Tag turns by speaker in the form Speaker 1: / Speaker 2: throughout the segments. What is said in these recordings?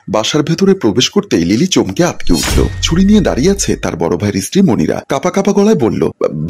Speaker 1: বাসার ভেতরে প্রবেশ করতেই লিলি চমকে আটকে উঠল। ছুরি নিয়ে দাঁড়িয়ে আছে তার বড় ভাইয়ের স্ত্রী মনিরা। কাপা কাপা গলায় বলল,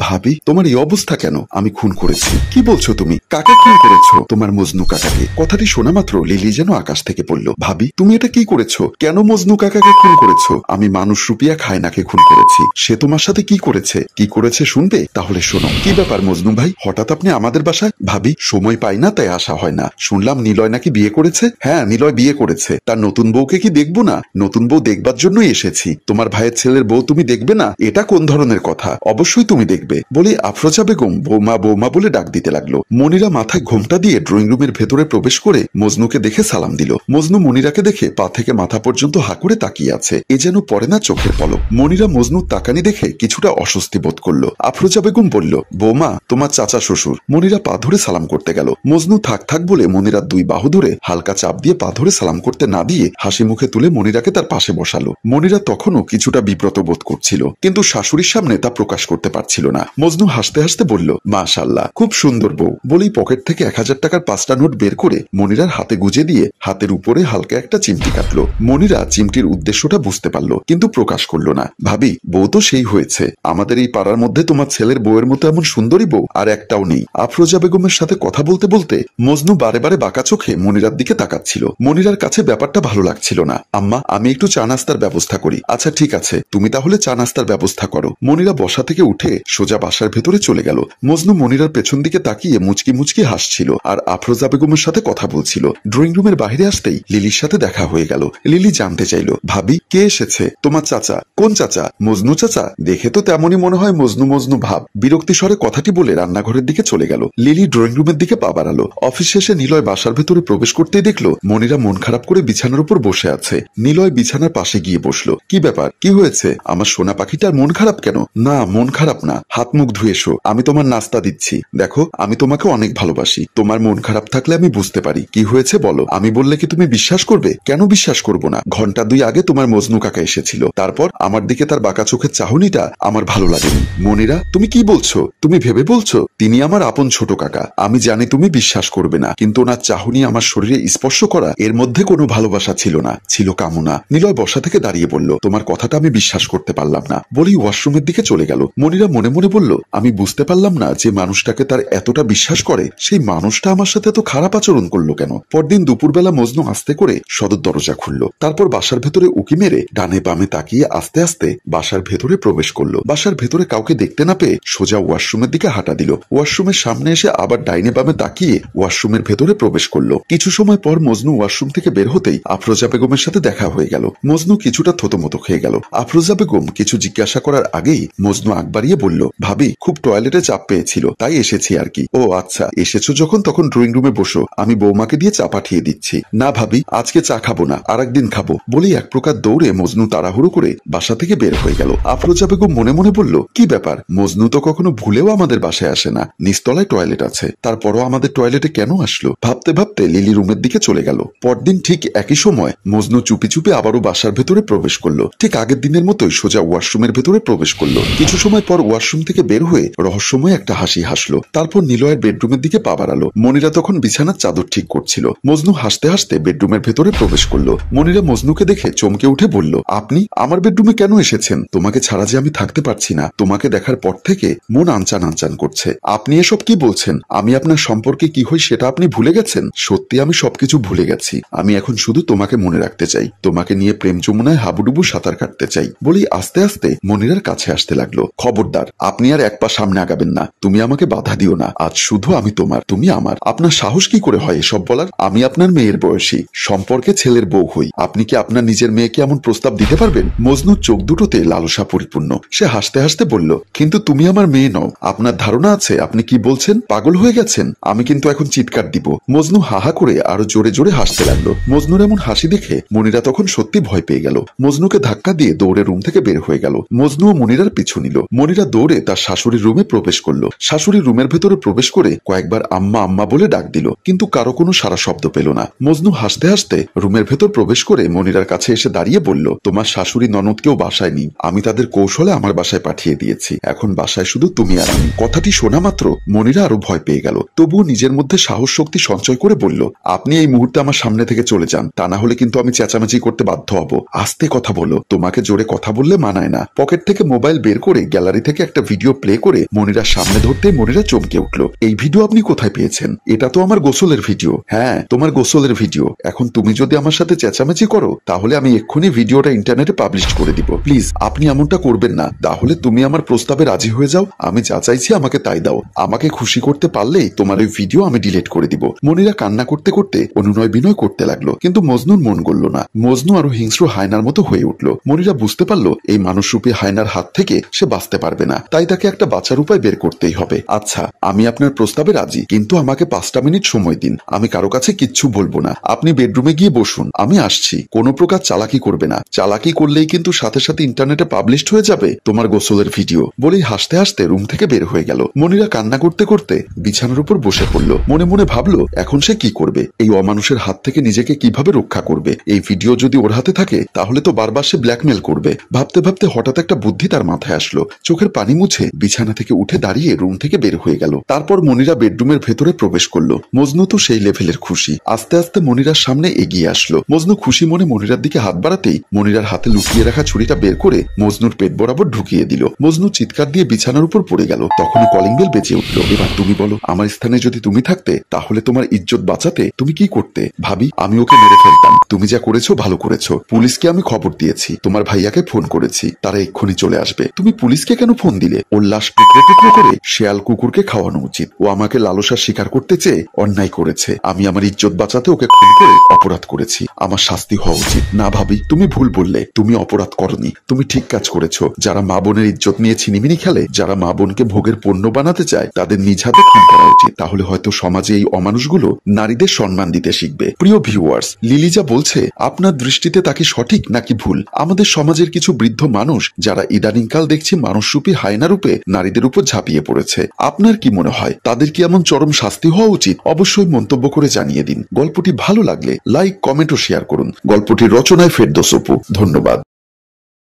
Speaker 1: ভাবি তোমার এই অবস্থা কেন? আমি খুন করেছি। কি বলছো তুমি? কাকে খুন করেছো? তোমার মজনু কাকাকে। কথাটি শোনা মাত্র লিলি যেন আকাশ থেকে পড়ল। ভাবি তুমি এটা কি করেছো? কেন মজনু কাকাকে খুন করেছো? আমি মানুষ রূপিয়া খায়নাকে খুন করেছি। সে তোমার সাথে কি করেছে? কি করেছে শুনবে? তাহলে শোনো। কি ব্যাপার মজনু ভাই, হঠাৎ আপনি আমাদের বাসায়? ভাবি সময় পাই না তাই আসা হয় না। শুনলাম নিলয় নাকি বিয়ে করেছে। হ্যাঁ নিলয় বিয়ে করেছে। তার নতুন বউকে কি দেখবো না? নতুন বউ দেখবার জন্যই এসেছি। তোমার ভাইয়ের ছেলের বউ তুমি দেখবে না? এটা কোন ধরনের কথা? অবশ্যই তুমি দেখবে বলে আফরোজা বেগম বৌমা বৌমা বলে ডাক দিতে লাগলো। মনিরা মাথায় ঘোমটা দিয়ে ড্রয়িং রুমের ভেতরে প্রবেশ করে মজনুকে দেখে সালাম দিল। মজনু মনিরাকে দেখে পা থেকে মাথা পর্যন্ত হা করে তাকিয়ে আছে। এ যেন পড়ে না চোখের পলক। মনিরা মজনুর তাকানি দেখে কিছুটা অস্বস্তি বোধ করলো। আফরোজা বেগম বলল, বৌমা তোমার চাচা শ্বশুর। মনিরা পা ধরে সালাম করতে গেল। মজনু থাক থাক বলে মনিরার দুই বাহু ধরে হালকা চাপ দিয়ে পা ধরে সালাম করতে না দিয়ে হাসি মুখে তুলে মনিরাকে তার পাশে বসালো। মনিরা তখনও কিছুটা বিব্রত বোধ করছিল, কিন্তু শাশুড়ির সামনে তা প্রকাশ করতে পারছিল না। মজনু হাসতে হাসতে বলল, মাশাআল্লাহ খুব সুন্দর বউ। বলেই পকেট থেকে 1000 টাকার 5টা নোট বের করে মনিরার হাতে গুজে দিয়ে হাতের উপরে হালকা একটা চিমটি কাটলো। মনিরা চিমটির উদ্দেশ্যটা বুঝতে পারলো, কিন্তু প্রকাশ করলো না। ভাবি বউ তো সেই হয়েছে। আমাদের এই পাড়ার মধ্যে তোমার ছেলের বউয়ের মতো এমন সুন্দরী বউ আর একটাও নেই। আফরোজা বেগমের সাথে কথা বলতে বলতে মজনু বারে বারে বাঁকা চোখে মনিরার দিকে তাকাচ্ছিল। মনিরার কাছে ব্যাপারটা ভালো লাগছিল না। আম্মা আমি একটু চা নাস্তার ব্যবস্থা করি। আচ্ছা ঠিক আছে, তুমি তাহলে চা নাস্তার ব্যবস্থা করো। মনিরা বসা থেকে উঠে সোজা বাসার ভেতরে চলে গেল। মজনু মনিরার পেছন দিকে তাকিয়ে মুচকি মুচকি হাসছিল আর আফরোজা বেগমের সাথে কথা বলছিল। ড্রয়িং রুমের বাইরে আসতেই লিলির সাথে দেখা হয়ে গেল। লিলি জানতে চাইল, ভাবি কে এসেছে? তোমার চাচা। কোন চাচা? মজনু চাচা। দেখে তো তেমনই মনে হয় মজনু মজনু ভাব। বিরক্তি স্বরে কথাটি বলে রান্নাঘরের দিকে চলে গেল। লিলি ড্রয়িং রুমের দিকে পা বাড়ালো। অফিস শেষে নিলয় বাসার ভেতরে প্রবেশ করতেই দেখলো মনিরা মন খারাপ করে বিছানার উপর বসে আছে। নিলয় বিছানার পাশে গিয়ে বসলো। কি ব্যাপার, কি হয়েছে? আমার সোনা পাখিটার মন খারাপ কেন? না মন খারাপ না, হাত মুখ ধুয়ে এসো, আমি তোমার নাস্তা দিচ্ছি। দেখো আমি তোমাকে অনেক ভালোবাসি। তোমার মন খারাপ থাকলে আমি বুঝতে পারি। কি হয়েছে বলো। আমি বললে কি তুমি বিশ্বাস করবে? কেন বিশ্বাস করবো না? ঘন্টা 2 আগে তোমার মজনু কাকা এসেছিল। তারপর আমার দিকে তার বাঁকা চোখের চাহনিটা আমার ভালো লাগেনি। মনিরা তুমি কি বলছো? তুমি ভেবে বলছো? তিনি আমার আপন ছোট কাকা। আমি জানি তুমি বিশ্বাস করবে না, কিন্তু ওনার চাহনি আমার শরীরে স্পর্শ করা, এর মধ্যে কোনো ভালোবাসা ছিল না, ছিল কামনা। নিলয় বসা থেকে দাঁড়িয়ে বলল, তোমার কথাটা আমি বিশ্বাস করতে পারলাম না। বলেই ওয়াশরুমের দিকে চলে গেল। মনিরা মনে মনে বলল, আমি বুঝতে পারলাম না যে মানুষটাকে তার এতটা বিশ্বাস করে সেই মানুষটা আমার সাথে এত খারাপ আচরণ করলো কেন। পরদিন দুপুরবেলা মজনু আস্তে করে সদর দরজা খুললো। তারপর বাসার ভেতরে উকি মেরে ডানে বামে তাকিয়ে আস্তে আস্তে বাসার ভেতরে প্রবেশ করলো। বাসার ভেতরে কাউকে দেখতে না পেয়ে সোজা ওয়াশরুমের দিকে হাঁটা দিল। ওয়াশরুমের সামনে এসে আবার ডাইনে বামে তাকিয়ে ওয়াশরুমের ভেতরে প্রবেশ করলো। কিছু সময় পর মজনু ওয়াশরুম থেকে বের হতেই আফরোজা বেগমের সাথে দেখা হয়ে গেল। মজনু কিছুটা থতমত খেয়ে গেল। আফরোজা বেগম কিছু জিজ্ঞাসা করার আগেই মজনু আগ বাড়িয়ে বলল, ভাবি খুব টয়লেটে চাপ পেয়েছিল তাই এসেছি আর কি। ও আচ্ছা, এসেছো যখন তখন ড্রয়িং রুমে বসো, আমি বৌমাকে দিয়ে চা পাঠিয়ে দিচ্ছি। না ভাবি আজকে চা খাবো না, আর একদিন খাবো। বলেই এক প্রকার দৌড়ে মজনু তাড়াহুড়ো করে বাসা থেকে বের হয়ে গেল। আফরোজা বেগম মনে মনে বলল, কি ব্যাপার, মজনু তো কখনো ভুলেও আমাদের বাসায় আসে না। নিচতলায় টয়লেট আছে, তারপরও আমাদের টয়লেটে কেন আসলো? ভাবতে ভাবতে লিলি রুমের দিকে চলে গেল। পরদিন ঠিক একই সময় মজনু চুপি চুপি আবারও বাসার ভেতরে প্রবেশ করলো। ঠিক আগের দিনের মতোই সোজা ওয়াশরুমের ভেতরে প্রবেশ করলো। কিছু সময় পর ওয়াশরুম থেকে বের হয়ে রহস্যময় একটা হাসি হাসলো। তারপর নিলয়ের বেডরুমের দিকে পা বাড়ালো। মনিরা তখন বিছানার চাদর ঠিক করছিল। মজনু হাসতে হাসতে বেডরুমের ভেতরে প্রবেশ করলো। মনিরা মজনুকে দেখে চমকে উঠে বলল, আপনি আমার বেডরুমে কেন এসেছেন? তোমাকে ছাড়া যে আমি থাকতে পারছি না। তোমাকে দেখার পর থেকে মন আনচান আনচান করছে। আপনি এসব কি বলছেন? আমি আপনার সম্পর্কে কি হই সেটা আপনি ভুলে গেছেন? সত্যি আমি সবকিছু ভুলে গেছি। আমি এখন শুধু তোমাকে মনে রাখতে চাই, তোমাকে নিয়ে প্রেম যমুনায় হাবুডুবু সাঁতার কাটতে চাই। বলেই আস্তে আস্তে মনিরার কাছে আসতে লাগলো। খবরদার, আপনি আর এক পা সামনে আগাবেন না। তুমি আমাকে বাধা দিও না। আজ শুধু আমি তোমার, তুমি আমার। আপনার সাহস কি করে হয় এসব বলার? আমি আপনার মেয়ের বয়সী, সম্পর্কে ছেলের বউ হই। আপনি কি আপনার নিজের মেয়েকে এমন প্রস্তাব দিতে পারবেন? মজনুর চোখ দুটোতে লালসা পরিপূর্ণ। সে হাসতে হাসতে বলল, কিন্তু তুমি আমার মেয়ে নও। আপনার ধারণা আছে আপনি কি বলছেন? পাগল হয়ে গেছেন? আমি কিন্তু এখন চিৎকার দিব। মজনু হাহা করে আরো জোরে জোরে হাসতে লাগলো। মজনুর এমন হাসি দেখে মনিরা তখন সত্যি ভয় পেয়ে গেল। মজনুকে ধাক্কা দিয়ে দৌড়ে রুম থেকে বের হয়ে গেল। মজনু ও মনিরার পিছু নিল। মনিরা দৌড়ে তার শাশুড়ির রুমে প্রবেশ করলো। শাশুড়ির রুমের ভেতরে প্রবেশ করে কয়েকবার আম্মা আম্মা বলে ডাক দিল, কিন্তু কারো কোনো সারা শব্দ পেল না। মজনু হাসতে হাসতে রুমের ভেতর প্রবেশ করে মনিরার কাছে এসে দাঁড়িয়ে বলল, তোমার শাশুড়ি ননদকেও বাসায় নেই। আমি তাদের কৌশলে আমার বাসায় পাঠিয়ে দিয়েছি। এখন বাসায় শুধু তুমি আর আমি। কথাটি শোনা মাত্র মনিরা আরো ভয় পেয়ে গেল। তবুও নিজের মধ্যে সাহস শক্তি সঞ্চয় করে বলল, আপনি এই মুহূর্তে আমার সামনে থেকে চলে যান, তা না হলে কিন্তু আমি চেঁচামেচি করতে বাধ্য হব। আস্তে কথা বলো, তোমাকে জোরে কথা বললে মানায় না। পকেট থেকে মোবাইল বের করে গ্যালারি থেকে একটা ভিডিও প্লে করে মনিরার সামনে ধরতে মনিরা চমকে উঠল। এই ভিডিও আপনি কোথায় পেয়েছেন? এটা তো আমার গোসলের ভিডিও। হ্যাঁ, তোমার গোসলের ভিডিও। এখন তুমি যদি আমার সাথে চেঁচামেচি করো তাহলে আমি এক্ষুনি ভিডিওটা ইন্টারনেটে পাবলিশ করে দিব। প্লিজ আপনি এমনটা করবেন না। তাহলে তুমি আমার প্রস্তাবে রাজি হয়ে যাও, আমি যা চাইছি আমাকে তাই দাও। আমাকে খুশি করতে পারলেই তোমার ওই ভিডিও আমি ডিলিট করে দিব। মনিরা কান্না করতে করতে অনুনয় বিনয় করতে লাগলো, কিন্তু মজনুর মন গলল না। মজনু আরো হিংস্র হায়নার মতো হয়ে উঠল। মনিরা বুঝতে পারলো এই মানুষরূপী হায়নার হাত থেকে সে বাঁচতে পারবে না, তাই তাকে একটা বাঁচার উপায় বের করতেই হবে। আচ্ছা, আমি আপনার প্রস্তাবে রাজি, কিন্তু আমাকে 5টা মিনিট সময় দিন। আমি কারো কাছে কিচ্ছু বলবো না। আপনি বেডরুমে গিয়ে বসুন, আমি আসছি। কোনো প্রকার চালাকি করবে না। চালাকি করলেই কিন্তু সাথে সাথে ইন্টারনেটে পাবলিশড হয়ে যাবে তোমার গোসলের ভিডিও। বলেই হাসতে হাসতে রুম থেকে বের হয়ে গেল। মনিরা কান্না করতে করতে বিছানার উপর বসে পড়ল। মনে মনে ভাবলো এখন সে কি করবে, এই অমানুষের হাত থেকে নিজেকে কিভাবে রক্ষা করবে। এই ভিডিও যদি ওর হাতে থাকে তাহলে তো বারবার সে ব্ল্যাকমেল করবে। ভাবতে ভাবতে হঠাৎ একটা বুদ্ধি তার মাথায় আসলো। চোখের পানি মুছে বিছানা থেকে উঠে দাঁড়িয়ে রুম থেকে বের হয়ে গেল। তারপর মনিরা বেডরুমের ভেতরে প্রবেশ করলো। মজনু তো সেই লেভেলের খুশি। আস্তে আস্তে মনিরার সামনে এগিয়ে আসলো। মজনু খুশি মনে মনিরার দিকে হাত বাড়াতেই মনিরার হাতে লুকিয়ে রাখা ছুরিটা বের করে মজনুর পেট বরাবর ঢুকিয়ে দিল। মজনু চিৎকার দিয়ে বিছানার উপর পড়ে গেল। তখনই কলিং বেল বেজে উঠল। এবার তুমি বলো, আমার স্থানে যদি তুমি থাকতে তাহলে তোমার ইজ্জত বাঁচাতে তুমি কি করতে? ভাবি, আমি ওকে মেরে ফেলতাম। তুমি যা করেছো ভালো করেছো। পুলিশকে আমি খবর দিয়েছি, তোমার ভাইয়াকে ফোন করেছি, তারা এক্ষুনি চলে আসবে। তুমি পুলিশকে কেন ফোন দিলে? ওর লাশ টুকরো টুকরো করে শেয়াল কুকুরকে খাওয়ানো উচিত। ও আমাকে লালসার শিকার করতে চেয়ে অন্যায় করেছে। আমি আমার ইজ্জত বাঁচাতে ওকে খুন করে অপরাধ করেছি। আমার শাস্তি হওয়া উচিত। না ভাবি, তুমি ভুল বললে। তুমি অপরাধ করনি, তুমি ঠিক কাজ করেছো। যারা মা বোনের ইজ্জত নিয়ে ছিনিমিনি খেলে, যারা মা বোনকে ভোগের পণ্য বানাতে চায়, তাদের নিজ হাতে খুন করা উচিত। তাহলে হয়তো সমাজে এই অমানুষগুলো নারীদের সম্মান দিতে শিখবে। প্রিয় ভিউয়ার্স, লিলি যা বলছে আপনার দৃষ্টিতে তা কি সঠিক নাকি ভুল? আমাদের সমাজের কিছু বৃদ্ধ মানুষ যারা ইদানিংকাল দেখছি মানুষরূপী হায়না রূপে নারীদের উপর ঝাঁপিয়ে পড়েছে, আপনার কি মনে হয় তাদের কি এমন চরম শাস্তি হওয়া উচিত? অবশ্যই মন্তব্য করে জানিয়ে দিন। গল্পটি ভালো লাগলে লাইক, কমেন্ট ও শেয়ার করুন। গল্পটির রচনায় ফেরদৌস অপু। ধন্যবাদ।